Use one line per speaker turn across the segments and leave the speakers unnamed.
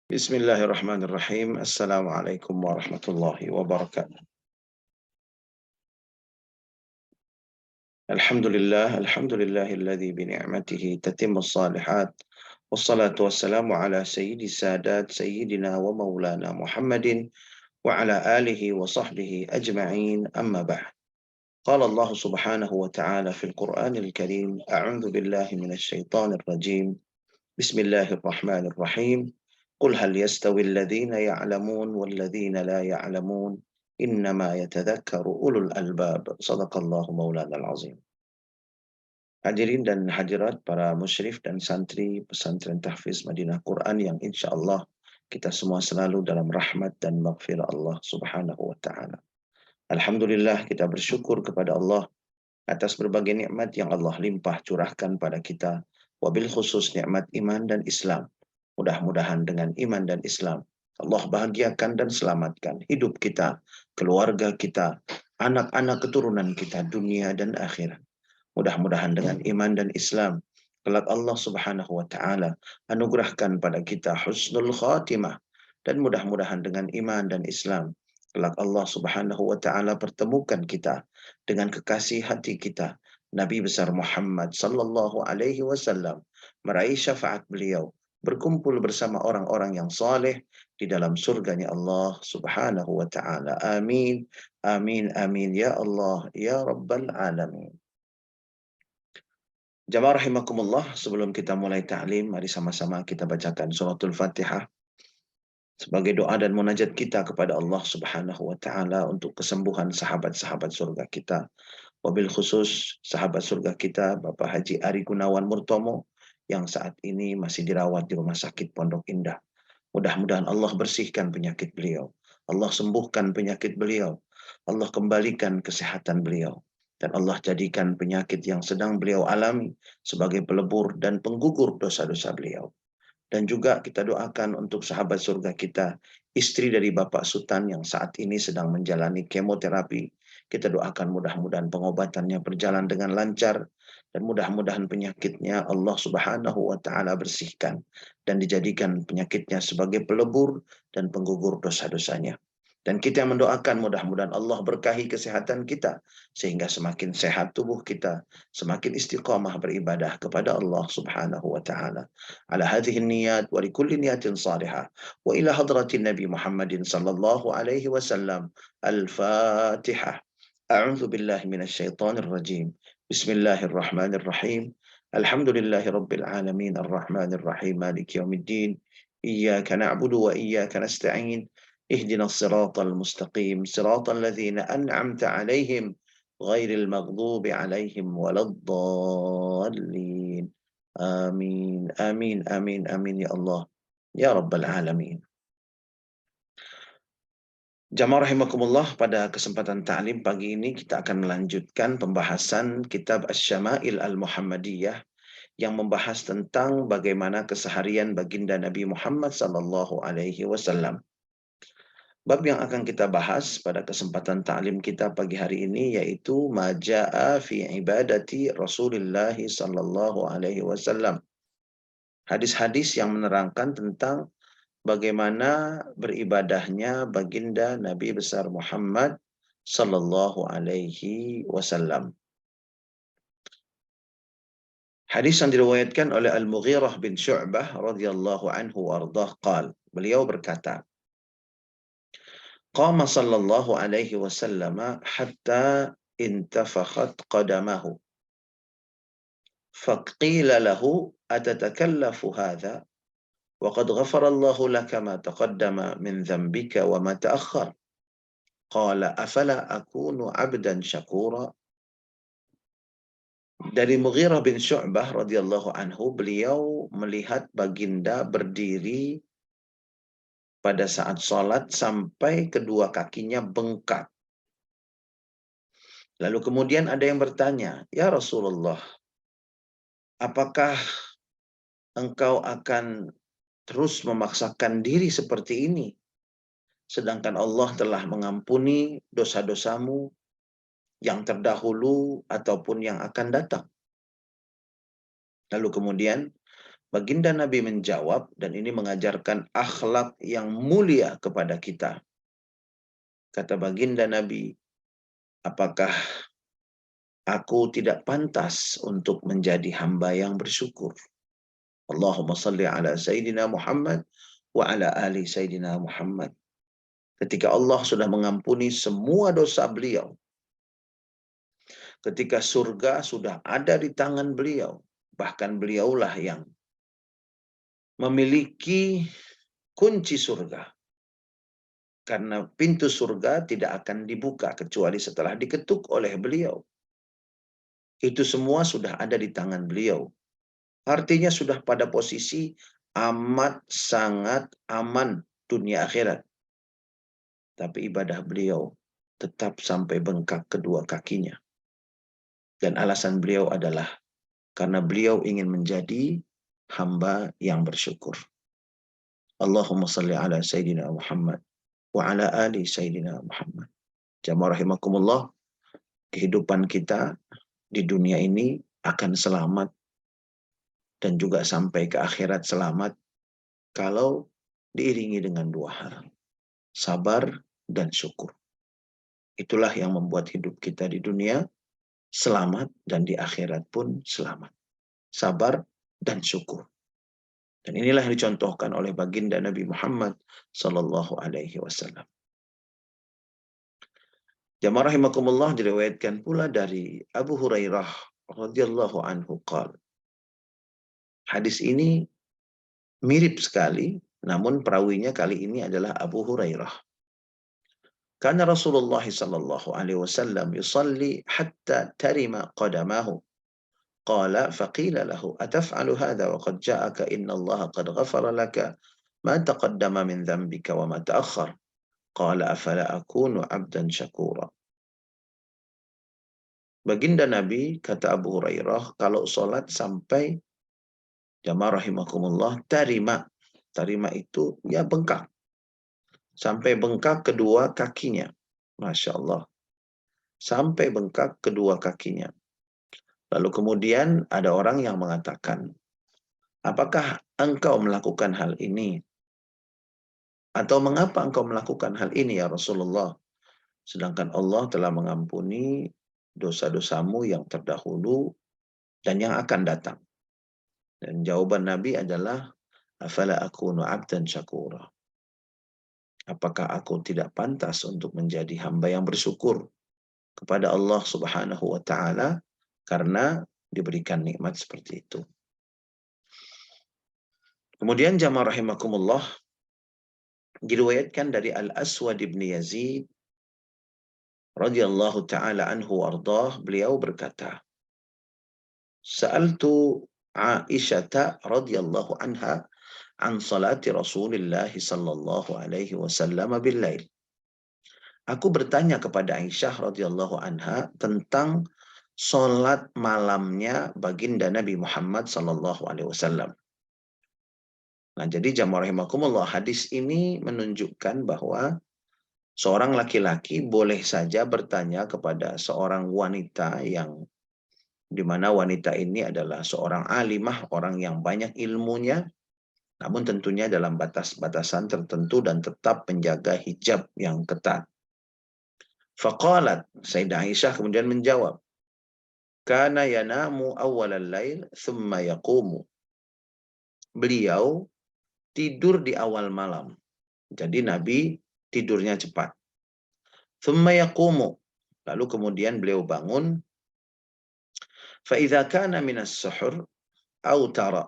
Bismillahirrahmanirrahim. Assalamualaikum warahmatullahi wabarakatuh. Alhamdulillahilladzi bi ni'matihi tatimmus shalihat. Wassalatu wassalamu ala sayyidis sadat sayyidina wa maulana Muhammadin wa ala alihi wa sahbihi ajma'in, amma ba'd. Qala Allah subhanahu wa ta'ala fil Qur'anil Karim, a'udzu billahi minasy syaithanir rajim. Bismillahirrahmanirrahim. Qul hal yastawi alladhina ya'lamun walladhina la ya'lamun innama yatadhakkaru ulul albab. Shadaqallahu maulanal azim. Hadirin dan hadirat para musyrif dan santri pesantren tahfiz Madinah Quran yang insya Allah kita semua selalu dalam rahmat dan maghfirah Allah subhanahu wa ta'ala. Alhamdulillah, kita bersyukur kepada Allah atas berbagai nikmat yang Allah limpah curahkan pada kita, wabil khusus nikmat iman dan Islam. Mudah-mudahan dengan iman dan Islam Allah bahagiakan dan selamatkan hidup kita, keluarga kita, anak-anak keturunan kita, dunia dan akhirat. Mudah-mudahan dengan iman dan Islam kelak Allah subhanahu wa ta'ala anugerahkan pada kita husnul khatimah, dan mudah-mudahan dengan iman dan Islam kelak Allah subhanahu wa ta'ala pertemukan kita dengan kekasih hati kita, Nabi besar Muhammad sallallahu alaihi wasallam, meraih syafaat beliau, berkumpul bersama orang-orang yang saleh di dalam surganya Allah subhanahu wa ta'ala. Amin, amin, amin, ya Allah, ya Rabbal Alamin. Jamaah rahimakumullah, sebelum kita mulai ta'lim, mari sama-sama kita bacakan suratul Fatihah sebagai doa dan munajat kita kepada Allah subhanahu wa ta'ala untuk kesembuhan sahabat-sahabat surga kita. Wabil khusus sahabat surga kita Bapak Haji Ari Gunawan Murtomo yang saat ini masih dirawat di Rumah Sakit Pondok Indah. Mudah-mudahan Allah bersihkan penyakit beliau, Allah sembuhkan penyakit beliau, Allah kembalikan kesehatan beliau, dan Allah jadikan penyakit yang sedang beliau alami sebagai pelebur dan penggugur dosa-dosa beliau. Dan juga kita doakan untuk sahabat surga kita, istri dari Bapak Sultan yang saat ini sedang menjalani kemoterapi. Kita doakan mudah-mudahan pengobatannya berjalan dengan lancar, dan mudah-mudahan penyakitnya Allah subhanahu wa ta'ala bersihkan dan dijadikan penyakitnya sebagai pelebur dan penggugur dosa-dosanya. Dan kita mendoakan mudah-mudahan Allah berkahi kesehatan kita sehingga semakin sehat tubuh kita, semakin istiqamah beribadah kepada Allah subhanahu wa ta'ala. Ala hadhihi niyat wa likulli niyatin salihah wa ila hadratin Nabi Muhammadin sallallahu alaihi wasallam. Al-Fatihah. A'udzu billahi minasy syaithanir rajim. Bismillahirrahmanirrahim. Alhamdulillahi rabbil alamin arrahmanir rahim maliki yaumiddin. Iyyaka na'budu wa iyyaka nasta'in. اهدنا الصراط المستقيم صراط الذين أنعمت عليهم غير المغضوب عليهم ولا الضالين. آمين آمين آمين آمين ya Allah ya Rabbal Alamin. Jamaah rahimakumullah, pada kesempatan ta'lim pagi ini kita akan melanjutkan pembahasan kitab Asy-Syama'il Al-Muhammadiyah yang membahas tentang bagaimana keseharian baginda Nabi Muhammad sallallahu alaihi wasallam. Bab yang akan kita bahas pada kesempatan ta'lim kita pagi hari ini yaitu maja'a fi ibadati Rasulullah sallallahu alaihi wasallam. Hadis-hadis yang menerangkan tentang bagaimana beribadahnya baginda Nabi besar Muhammad sallallahu alaihi wasallam. Hadis yang diriwayatkan oleh Al-Mughirah bin Syu'bah radhiyallahu anhu wardah qala, beliau berkata, Qama sallallahu alaihi wasallam hatta intafakhat qadamahu. Faqila lahu atatakallafu hadha wa qad ghafara Allahu laka ma taqaddama min dhanbika wa ma ta'akhkhar. Qala afala akunu 'abdan syakura. Dari Mughirah bin Syu'bah radhiyallahu anhu, beliau melihat baginda berdiri pada saat sholat sampai kedua kakinya bengkak. Lalu kemudian ada yang bertanya, "Ya Rasulullah, apakah engkau akan terus memaksakan diri seperti ini, sedangkan Allah telah mengampuni dosa-dosamu yang terdahulu ataupun yang akan datang?" Lalu kemudian Baginda Nabi menjawab, dan ini mengajarkan akhlak yang mulia kepada kita. Kata baginda Nabi, apakah aku tidak pantas untuk menjadi hamba yang bersyukur? Allahumma salli ala Sayyidina Muhammad wa ala ali Sayyidina Muhammad. Ketika Allah sudah mengampuni semua dosa beliau, ketika surga sudah ada di tangan beliau, bahkan beliaulah yang memiliki kunci surga. Karena pintu surga tidak akan dibuka kecuali setelah diketuk oleh beliau. Itu semua sudah ada di tangan beliau. Artinya sudah pada posisi amat sangat aman dunia akhirat. Tapi ibadah beliau tetap sampai bengkak kedua kakinya. Dan alasan beliau adalah karena beliau ingin menjadi hamba yang bersyukur. Allahumma salli ala Sayyidina Muhammad wa ala ali Sayyidina Muhammad. Jamaah rahimakumullah, kehidupan kita di dunia ini akan selamat dan juga sampai ke akhirat selamat kalau diiringi dengan dua hal, sabar dan syukur. Itulah yang membuat hidup kita di dunia selamat dan di akhirat pun selamat. Sabar dan syukur. Dan inilah yang dicontohkan oleh baginda Nabi Muhammad sallallahu alaihi wasallam. Jamaah rahimakumullah, diriwayatkan pula dari Abu Hurairah radhiyallahu anhu qala. Hadis ini mirip sekali, namun perawinya kali ini adalah Abu Hurairah. Karena Rasulullah sallallahu alaihi wasallam yusalli hatta tarima qadamahu. Qala faqila lahu ataf'alu hadha wa qad ja'aka inna Allah qad ghafara laka ma taqaddama min dhanbika wa ma ta'akhkhar. Qala afala akunu 'abdan syakura. Baginda Nabi, kata Abu Hurairah, kalau sholat sampai, jamaah rahimakumullah, tarima. Tarima itu ya bengkak. Sampai bengkak kedua kakinya. Masya Allah. Sampai bengkak kedua kakinya. Lalu kemudian ada orang yang mengatakan, apakah engkau melakukan hal ini? Atau mengapa engkau melakukan hal ini ya Rasulullah? Sedangkan Allah telah mengampuni dosa-dosamu yang terdahulu dan yang akan datang. Dan jawaban Nabi adalah, afala akunu abdan syakura. Apakah aku tidak pantas untuk menjadi hamba yang bersyukur kepada Allah Subhanahu wa taala karena diberikan nikmat seperti itu. Kemudian jamaah rahimakumullah, diriwayatkan dari Al-Aswad ibn Yazid radhiyallahu taala anhu wardah, beliau berkata, Sa'altu Aisyah radhiyallahu anha an salati Rasulullah sallallahu alaihi wasallam bil lail. Aku bertanya kepada Aisyah radhiyallahu anha tentang salat malamnya baginda Nabi Muhammad sallallahu alaihi wasallam. Nah, jadi jamaah rahimakumullah, hadis ini menunjukkan bahwa seorang laki-laki boleh saja bertanya kepada seorang wanita yang di mana wanita ini adalah seorang alimah, orang yang banyak ilmunya, namun tentunya dalam batas-batasan tertentu dan tetap menjaga hijab yang ketat. Faqalat, Sayyidah Aisyah kemudian menjawab, kana yanamu awwalal lail thumma yaqumu. Beliau tidur di awal malam. Jadi Nabi tidurnya cepat. Thumma yaqumu. Lalu kemudian beliau bangun. Fa idza kana minas suhur autara.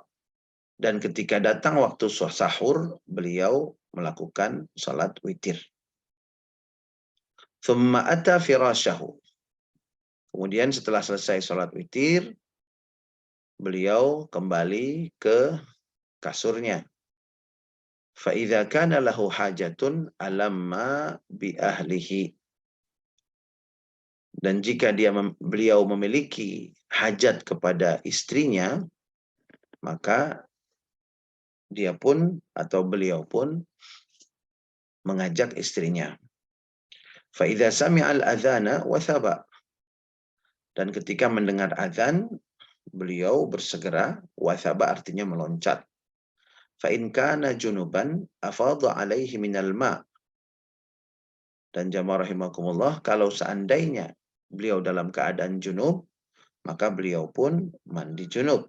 Dan ketika datang waktu sahur, beliau melakukan salat witir. Thumma ata firasyahu. Kemudian setelah selesai salat witir, beliau kembali ke kasurnya. Fa idza kana lahu hajatun alamma bi ahlihi. Dan jika beliau memiliki hajat kepada istrinya, maka dia pun atau beliau pun mengajak istrinya. Fa idza sami'a al-adzana wathaba. Dan ketika mendengar azan, beliau bersegera, wathaba artinya meloncat. Fa in kana junuban afadha alaihi minal ma'. Dan jamaah rahimakumullah, kalau seandainya beliau dalam keadaan junub, maka beliau pun mandi junub.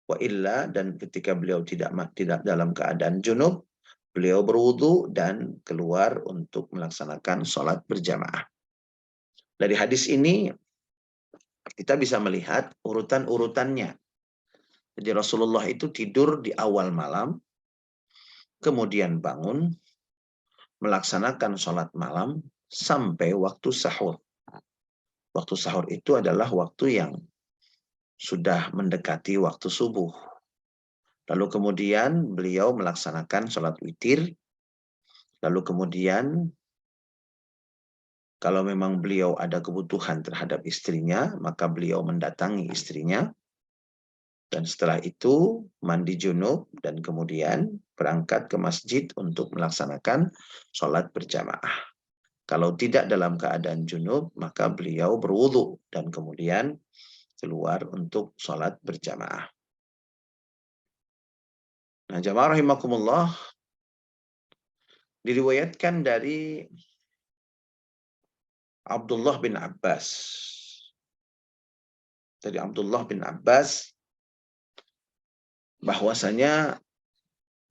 Wa illa, dan ketika beliau tidak dalam keadaan junub, beliau berwudu dan keluar untuk melaksanakan sholat berjamaah. Dari hadis ini kita bisa melihat urutan-urutannya. Jadi Rasulullah itu tidur di awal malam, kemudian bangun, melaksanakan sholat malam sampai waktu sahur. Waktu sahur itu adalah waktu yang sudah mendekati waktu subuh. Lalu kemudian beliau melaksanakan sholat witir. Lalu kemudian kalau memang beliau ada kebutuhan terhadap istrinya, maka beliau mendatangi istrinya. Dan setelah itu mandi junub dan kemudian berangkat ke masjid untuk melaksanakan sholat berjamaah. Kalau tidak dalam keadaan junub, maka beliau berwudu dan kemudian keluar untuk sholat berjamaah. Nah, jamaah rahimakumullah, diriwayatkan dari Abdullah bin Abbas. Dari Abdullah bin Abbas, bahwasanya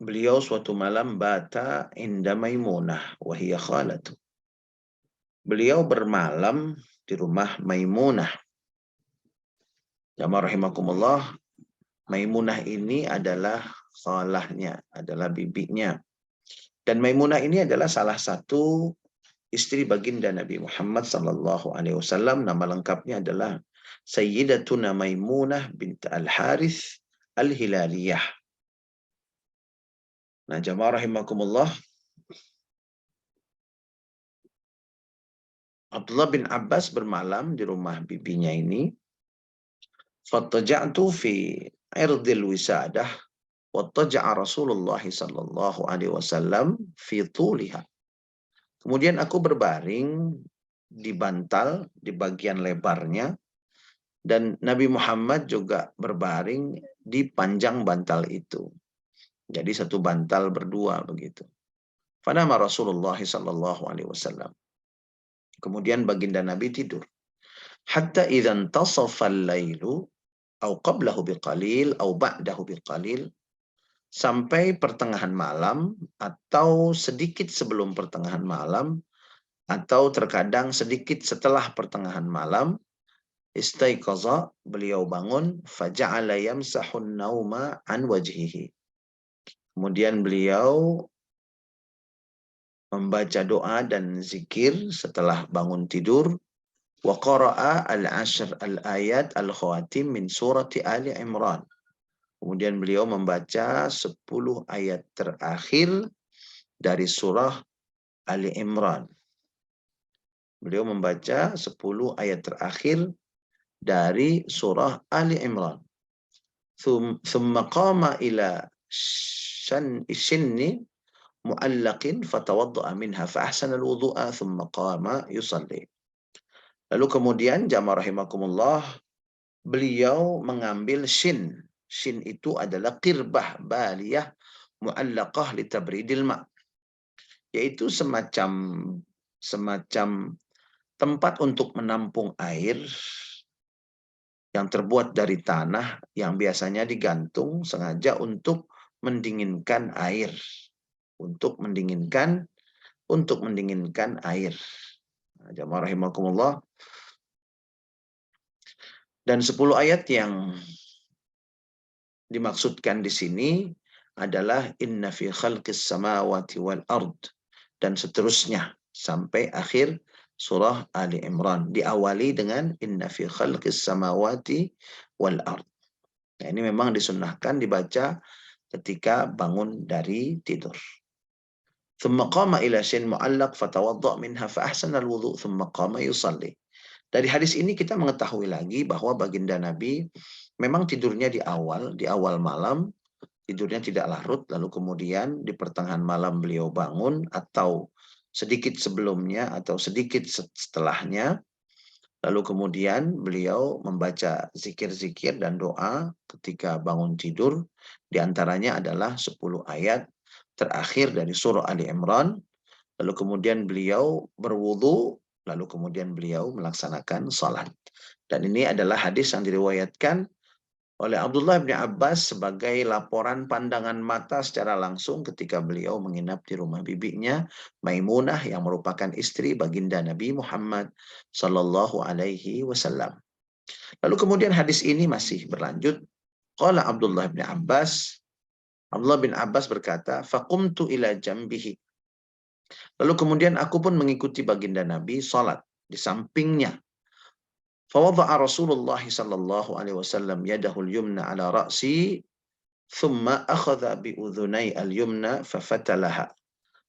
beliau suatu malam bata inda Maimunah, wahiyya khalatu. Beliau bermalam di rumah Maimunah. Jamaah rahimakumullah, Maimunah ini adalah khalahnya, adalah bibinya. Dan Maimunah ini adalah salah satu istri baginda Nabi Muhammad sallallahu alaihi wasallam. Nama lengkapnya adalah Sayyidatuna Maimunah bint Al-Harith Al-Hilaliyah. Nah, jamaah rahimakumullah, Abdullah bin Abbas bermalam di rumah bibinya ini. Fattaja'tu fi irdil wisadah wattaja'a Rasulullah sallallahu alaihi wasallam fi tuliha. Kemudian aku berbaring di bantal di bagian lebarnya, dan Nabi Muhammad juga berbaring di panjang bantal itu. Jadi satu bantal berdua begitu. Fanama Rasulullah sallallahu alaihi wasallam. Kemudian baginda Nabi tidur. Hatta idzan tasafal lailu au qablahu biqalil au ba'dahu biqalil, sampai pertengahan malam atau sedikit sebelum pertengahan malam atau terkadang sedikit setelah pertengahan malam, istaiqaza, beliau bangun, faja'ala yamsahun nauma an wajhihi. Kemudian beliau membaca doa dan zikir setelah bangun tidur. Wa qara'a al-ashr al-ayat al-khawatim min surati Ali Imran. Kemudian beliau membaca 10 ayat terakhir dari surah Ali Imran. Beliau membaca 10 ayat terakhir dari surah Ali Imran. Thumma qama ila shinni mu'allaqin fatawadda'a minha fa ahsana al-wudu'a thumma qama yusalli. Lalu kemudian jamaah rahimakumullah, beliau mengambil shin. Shin itu adalah qirbah baliyah mu'allaqah li tabridil ma', yaitu semacam tempat untuk menampung air yang terbuat dari tanah yang biasanya digantung sengaja untuk mendinginkan air. Untuk mendinginkan air. Nah, jamaah rahimakumullah. Dan 10 ayat yang dimaksudkan di sini adalah inna fi khalqis samawati wal ard, dan seterusnya sampai akhir surah Ali Imran. Diawali dengan inna fi khalqis samawati wal ard. Nah, ini memang disunnahkan dibaca ketika bangun dari tidur. Thumma qama ila shin mu'allaq fatawadda' minha fa ahsana al-wudu' thumma qama yusalli. Dari hadis ini kita mengetahui lagi bahwa baginda Nabi memang tidurnya di awal malam, tidurnya tidak larut, lalu kemudian di pertengahan malam beliau bangun atau sedikit sebelumnya atau sedikit setelahnya, Lalu kemudian beliau membaca zikir-zikir dan doa ketika bangun tidur. Di antaranya adalah 10 ayat terakhir dari surah Ali Imran. Lalu kemudian beliau berwudu, lalu kemudian beliau melaksanakan salat. Dan ini adalah hadis yang diriwayatkan oleh Abdullah bin Abbas sebagai laporan pandangan mata secara langsung ketika beliau menginap di rumah bibinya Maimunah yang merupakan istri baginda Nabi Muhammad Sallallahu Alaihi Wasallam. Lalu kemudian hadis ini masih berlanjut. Qala Abdullah bin Abbas berkata, faqumtu ila jambihi. Lalu kemudian aku pun mengikuti baginda Nabi salat di sampingnya. Fawadha'a Rasulullah sallallahu alaihi wasallam yadahu al-yumna ala ra'si thumma akhadha bi udhunai al-yumna fafatalaha.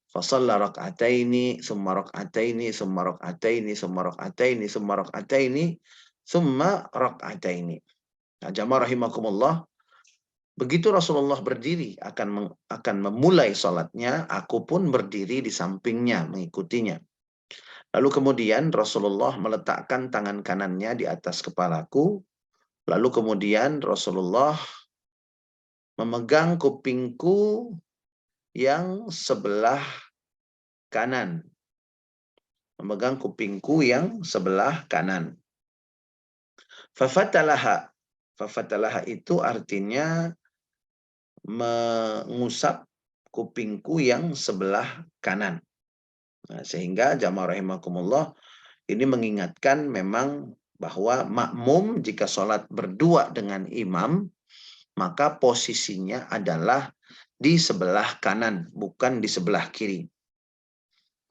Fasalla rak'ataini thumma rak'ataini thumma rak'ataini thumma rak'ataini thumma rak'ataini thumma rak'ataini. Nah, jamaah rahimakumullah, begitu Rasulullah berdiri akan memulai salatnya, aku pun berdiri di sampingnya mengikutinya. Lalu kemudian Rasulullah meletakkan tangan kanannya di atas kepalaku. Lalu kemudian Rasulullah memegang kupingku yang sebelah kanan. Memegang kupingku yang sebelah kanan. Fafatalaha. Fafatalaha itu artinya mengusap kupingku yang sebelah kanan. Nah, sehingga jamaah rahimakumullah, ini mengingatkan memang bahwa makmum jika sholat berdua dengan imam, maka posisinya adalah di sebelah kanan, bukan di sebelah kiri.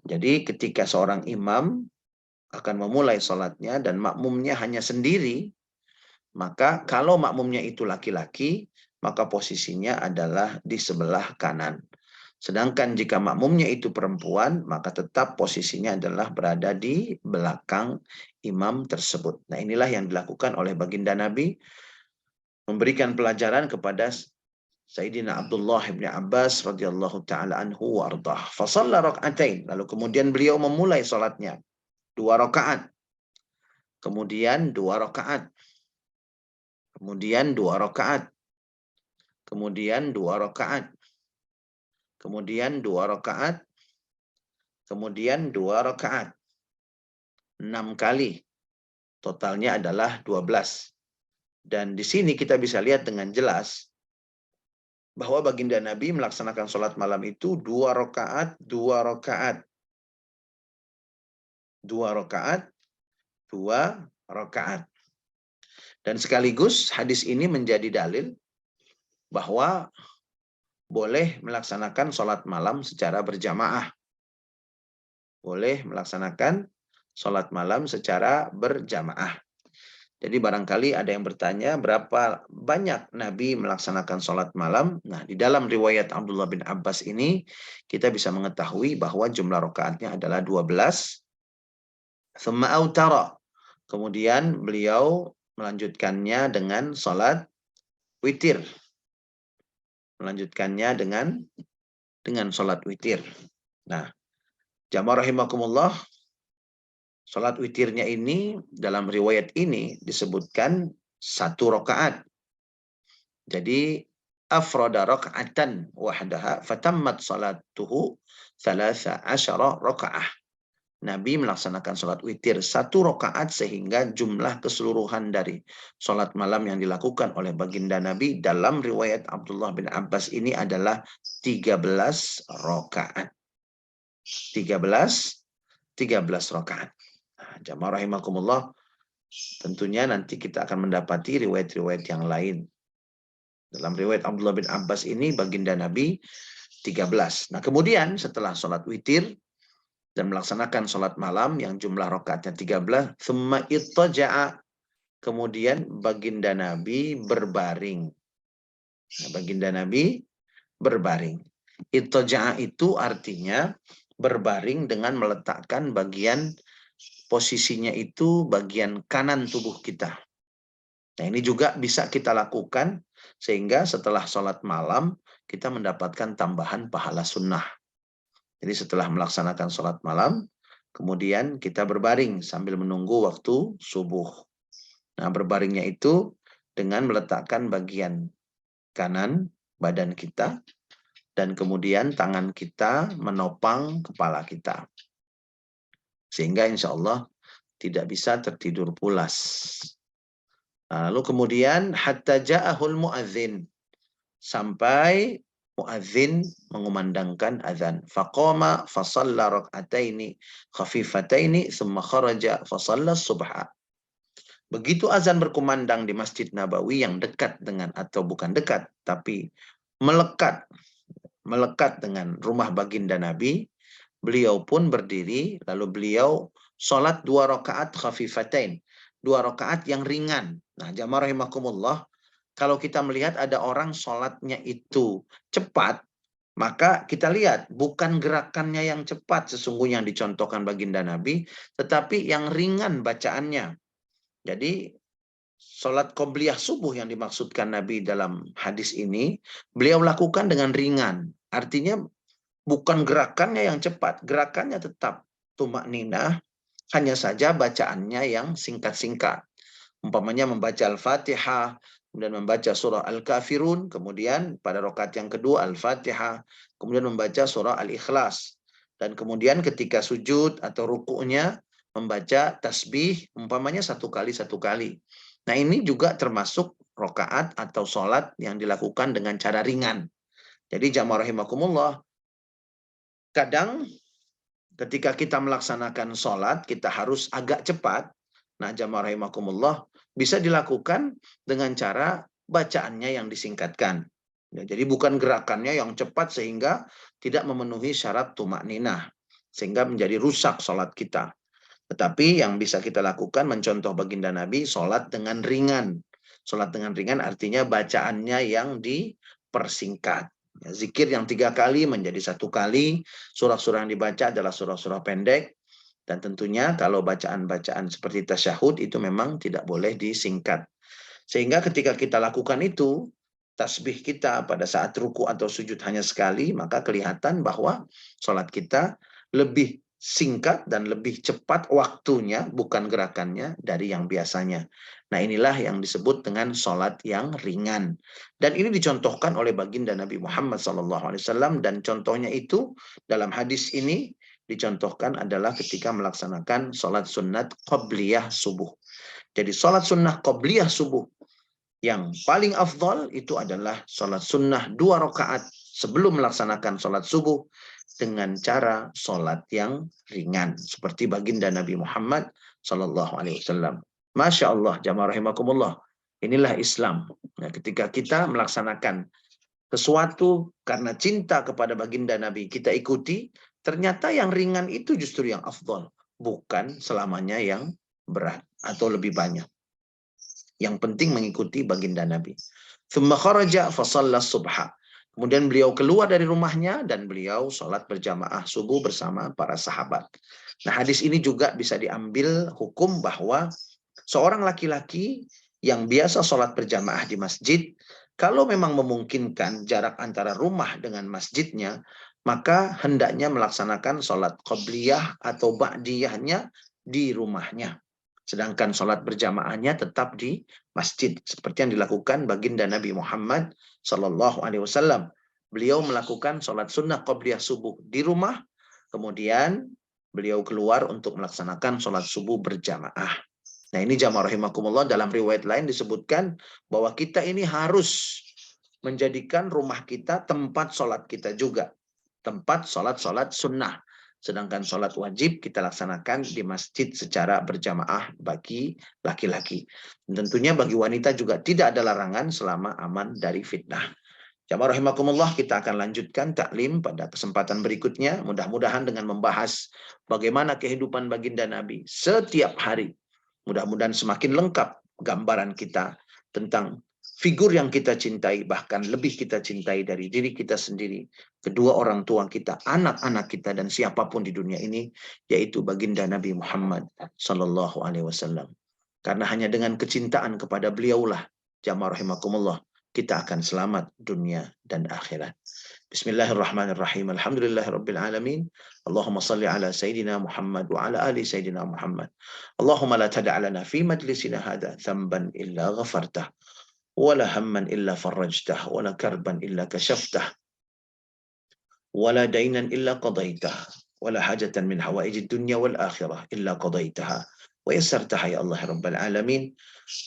Jadi ketika seorang imam akan memulai sholatnya dan makmumnya hanya sendiri, maka kalau makmumnya itu laki-laki, maka posisinya adalah di sebelah kanan. Sedangkan jika makmumnya itu perempuan, maka tetap posisinya adalah berada di belakang imam tersebut. Nah, inilah yang dilakukan oleh baginda Nabi, memberikan pelajaran kepada Sayyidina Abdullah bin Abbas radhiyallahu taala anhu wa ardhah. Fa shalla rak'atain, lalu kemudian beliau memulai salatnya 2 rakaat. Kemudian 2 rakaat. Kemudian 2 rakaat. Kemudian 2 rakaat. Kemudian 2 rakaat. Kemudian 2 rakaat. 6 kali. Totalnya adalah 12. Dan di sini kita bisa lihat dengan jelas bahwa baginda Nabi melaksanakan sholat malam itu 2 rakaat, 2 rakaat. 2 rakaat, 2 rakaat. Dan sekaligus hadis ini menjadi dalil bahwa boleh melaksanakan sholat malam secara berjamaah. Boleh melaksanakan sholat malam secara berjamaah. Jadi barangkali ada yang bertanya berapa banyak Nabi melaksanakan sholat malam. Nah, di dalam riwayat Abdullah bin Abbas ini kita bisa mengetahui bahwa jumlah rakaatnya adalah 12. Thumma autara. Kemudian beliau melanjutkannya dengan sholat witir. Melanjutkannya dengan sholat witir. Nah, jamaah rahimakumullah, sholat witirnya ini dalam riwayat ini disebutkan 1 rakaat. Jadi afrada raka'atan wahdaha fatammat salatuhu 13 raka'ah. Nabi melaksanakan sholat witir 1 rakaat sehingga jumlah keseluruhan dari sholat malam yang dilakukan oleh baginda Nabi dalam riwayat Abdullah bin Abbas ini adalah 13 rakaat. 13 rakaat. Nah, jamaah rahimakumullah, tentunya nanti kita akan mendapati riwayat-riwayat yang lain. Dalam riwayat Abdullah bin Abbas ini baginda Nabi 13. Nah, kemudian setelah sholat witir dan melaksanakan sholat malam yang jumlah rakaatnya 13, thumma ittaja'a, kemudian baginda Nabi berbaring. Nah, baginda Nabi berbaring. Ittaja'a itu artinya berbaring dengan meletakkan bagian posisinya itu bagian kanan tubuh kita. Nah, ini juga bisa kita lakukan sehingga setelah sholat malam kita mendapatkan tambahan pahala sunnah. Jadi setelah melaksanakan sholat malam, Kemudian kita berbaring sambil menunggu waktu subuh. Nah, berbaringnya itu dengan meletakkan bagian kanan badan kita dan kemudian tangan kita menopang kepala kita. Sehingga insya Allah tidak bisa tertidur pulas. Nah, lalu kemudian hatta ja'ahul muadzin, sampai muadzin mengumandangkan azan. Faqama fasalla rak'ataini khafifataini thumma kharaja fasalla subha. Begitu azan berkumandang di Masjid Nabawi yang dekat dengan, atau bukan dekat, tapi melekat dengan rumah baginda Nabi, beliau pun berdiri, lalu beliau sholat 2 rakaat khafifatain, 2 rakaat yang ringan. Nah, jamaah rahimakumullah, kalau kita melihat ada orang sholatnya itu cepat, maka kita lihat bukan gerakannya yang cepat sesungguhnya yang dicontohkan baginda Nabi, tetapi yang ringan bacaannya. Jadi sholat qobliyah subuh yang dimaksudkan Nabi dalam hadis ini, beliau lakukan dengan ringan. Artinya bukan gerakannya yang cepat, gerakannya tetap tumakninah, hanya saja bacaannya yang singkat-singkat. Umpamanya membaca Al-Fatihah, kemudian membaca surah Al-Kafirun, kemudian pada rakaat yang kedua Al-Fatihah, kemudian membaca surah Al-Ikhlas. Dan kemudian ketika sujud atau rukuknya membaca tasbih, umpamanya 1 kali 1 kali. Nah, ini juga termasuk rakaat atau sholat yang dilakukan dengan cara ringan. Jadi jamaah rahimakumullah, kadang ketika kita melaksanakan sholat, kita harus agak cepat. Nah, jamaah rahimakumullah, bisa dilakukan dengan cara bacaannya yang disingkatkan. Ya, jadi bukan gerakannya yang cepat sehingga tidak memenuhi syarat tumakninah, sehingga menjadi rusak sholat kita. Tetapi yang bisa kita lakukan mencontoh baginda Nabi, sholat dengan ringan. Sholat dengan ringan artinya bacaannya yang dipersingkat. Ya, zikir yang 3 kali menjadi 1 kali. Surah-surah yang dibaca adalah surah-surah pendek. Dan tentunya kalau bacaan-bacaan seperti tasyahud itu memang tidak boleh disingkat. Sehingga ketika kita lakukan itu, tasbih kita pada saat ruku atau sujud hanya sekali, maka kelihatan bahwa sholat kita lebih singkat dan lebih cepat waktunya, bukan gerakannya, dari yang biasanya. Nah, inilah yang disebut dengan sholat yang ringan. Dan ini dicontohkan oleh baginda Nabi Muhammad SAW, dan contohnya itu dalam hadis ini dicontohkan adalah ketika melaksanakan sholat sunat qobliyah subuh. Jadi sholat sunnah qobliyah subuh yang paling afdal itu adalah sholat sunnah 2 rakaat sebelum melaksanakan sholat subuh dengan cara sholat yang ringan seperti baginda Nabi Muhammad SAW. Masya Allah, jamaah rahimakumullah. Inilah Islam. Nah, ketika kita melaksanakan sesuatu karena cinta kepada baginda Nabi, kita ikuti, ternyata yang ringan itu justru yang afdal, bukan selamanya yang berat atau lebih banyak. Yang penting mengikuti baginda Nabi. Thumma kharaja fasalla subha. Kemudian beliau keluar dari rumahnya dan beliau sholat berjamaah subuh bersama para sahabat. Nah, hadis ini juga bisa diambil hukum bahwa seorang laki-laki yang biasa sholat berjamaah di masjid, kalau memang memungkinkan jarak antara rumah dengan masjidnya, maka hendaknya melaksanakan sholat qobliyah atau ba'diyahnya di rumahnya. Sedangkan sholat berjamaahnya tetap di masjid, seperti yang dilakukan baginda Nabi Muhammad SAW. Beliau melakukan sholat sunnah qobliyah subuh di rumah, kemudian beliau keluar untuk melaksanakan sholat subuh berjamaah. Nah, ini jamaah rahimakumullah, dalam riwayat lain disebutkan bahwa kita ini harus menjadikan rumah kita tempat sholat kita juga, tempat sholat-sholat sunnah. Sedangkan sholat wajib kita laksanakan di masjid secara berjamaah bagi laki-laki. Tentunya bagi wanita juga tidak ada larangan selama aman dari fitnah. Jamaah rahimakumullah, kita akan lanjutkan taklim pada kesempatan berikutnya. Mudah-mudahan dengan membahas bagaimana kehidupan baginda Nabi setiap hari. Mudah-mudahan semakin lengkap gambaran kita tentang figur yang kita cintai, bahkan lebih kita cintai dari diri kita sendiri, kedua orang tua kita, anak-anak kita, dan siapapun di dunia ini, yaitu baginda Nabi Muhammad SAW. Karena hanya dengan kecintaan kepada beliaulah, jamaah rahimakumullah, kita akan selamat dunia dan akhirat. Bismillahirrahmanirrahim. Alhamdulillahirabbil alamin. Allahumma salli ala sayidina Muhammad wa ala ali sayidina Muhammad. Allahumma la tada' lana fi majlisina hadha dhanban illa ghafartah, wa la hamman illa farajtah, wa la karban illa kashaftah, wa la daynan illa qadaitah, wa la hajatan min hawaijid dunya wal akhirah illa qadaitaha wa yassartaha ya Allah rabbal alamin.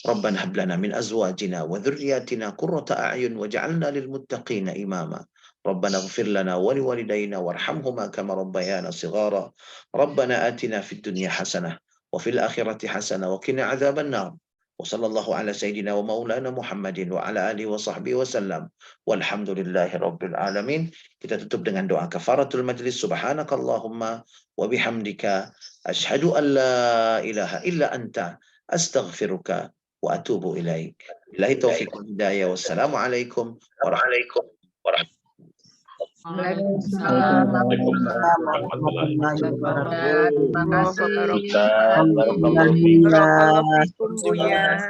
Rabbana hab lana min azwajina wa dhurriyyatina qurrata a'yun waj'alna lil muttaqina imama. Rabbana ighfir lana wa liwalidayna warhamhuma kama rabbayana shighara. Rabbana atina fid dunya hasanah wa fil akhirati hasanah wa qina adzaban nar. Wa sallallahu ala sayyidina wa maulana Muhammadin wa ala alihi wa sahbihi wasallam. Walhamdulillahi rabbil alamin. Kita tutup dengan doa kafaratul majlis. Subhanakallahumma wa bihamdika asyhadu an la ilaha illa anta astaghfiruka wa atubu ilaik. Billahi taufiq wal hidayah. Wassalamualaikum warahmatullahi wabarakatuh.
Waalaikumsalam warahmatullahi wabarakatuh.
Terima kasih.
Barakallahu fiikum.
Barakallahu fiikum, Buya.